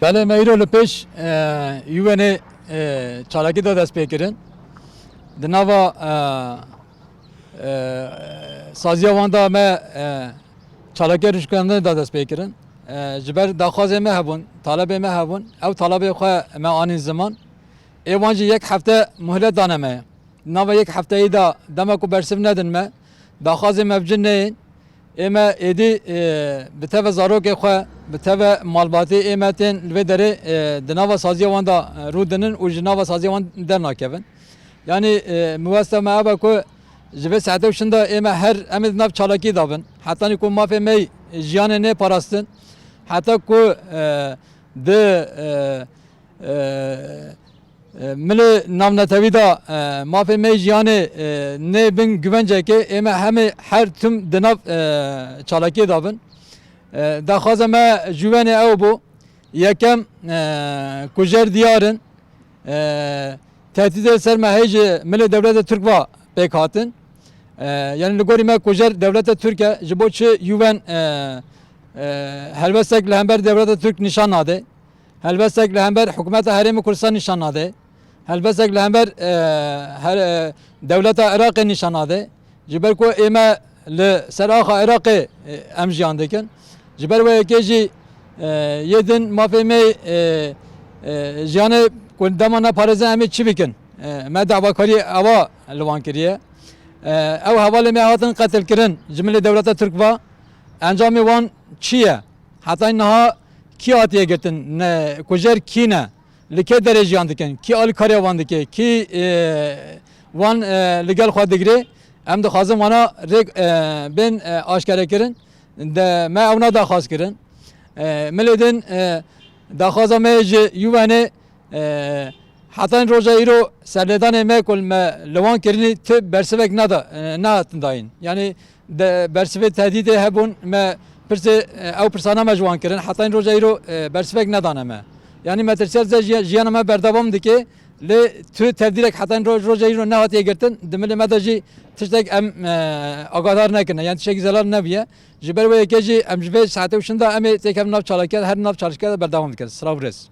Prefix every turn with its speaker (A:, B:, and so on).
A: Bele meyro li pêş yuvenê çalakî da dest pê kirin. Di nava saziya wan da me çalakê rûjkiranê da dest pê kirin. Ji ber daxwazê me hebûn, talebê me hebûn, ew talebê xwe me anîn ziman. Ê wan jî yek hefte muhlet dane me. Nava yek hefteyê da dema ku bersiv nedin me, daxwazê me bicin neyên. Ême êdî bi teve zarokê xwe, bi teve malbatê ême tên li vê derê di nava saziya wan da rû dinin û ji nava saziya wan dernakevin. Yani miweste me ev e ku ji vê saetê şin da ême her em ê di nav çalakî dabin. Hetanî ku mafê me jiyanê nê parastin. Heta ku di milê navnetewî da mafê me jiyanê nê bin güvencekê ême hemê her tüm di nav çalakî dabin. Daxwaza me ji wenê ew bû yekem kujer diyarin tehdîdê ser me hê ji milê devletê Türk ve pêk hatin. Yani li gorî me kujer devletê Türk e ji bo çi yuven helbestek li hember devletê Türk nîşan nade. Helbestek li hember hikûmeta Herêmê Kurdistan nîşan nade. Helbestek li hember devleta Iraqê nîşan nade. Ji ber ku ême li ser axa Iraqê em jiyan dikin. Ji ber wê yekê jî yê din mafê me jiyanê ku dema neparêzin em ê çi bikin? Me davakarî ava li wan kiriye. Ew hevalê me hatin qetilkirin ji milê devleta Türk ve encamê wan çi ye? Hetayî niha kî hatiye girtin? Kujer kî ne? Li kê derê jiyan dikin? Kî alîkarê wan dike? Kî wan li gel xwe digire? Em dixwazin wana rêk bên aşkere kirin. Me ew nadaxwaz kirin. Milê din daxwaza me ji yuvenê heta roja îro serlêdanê me ku me li wan kirinî tu bersivek nehatin dayîn. Yani bersivê tehdîdê hebûn me pirsê ew pirsana me ji wan kirin. Heta roja îro bersivek nedane me. Yani me tirser jiyana me berdevam dike lê tu tevdîrek heta roja îro nehatiye girtin di milê me de jî tiştek em agadar nekin. Yani tiştekî zelar nebiye. Ji ber wê yekê jî em ji vê saetê şin da em ê têkevin nav çalakê her nav çalakê de berdevam dikin. Sirav rêz.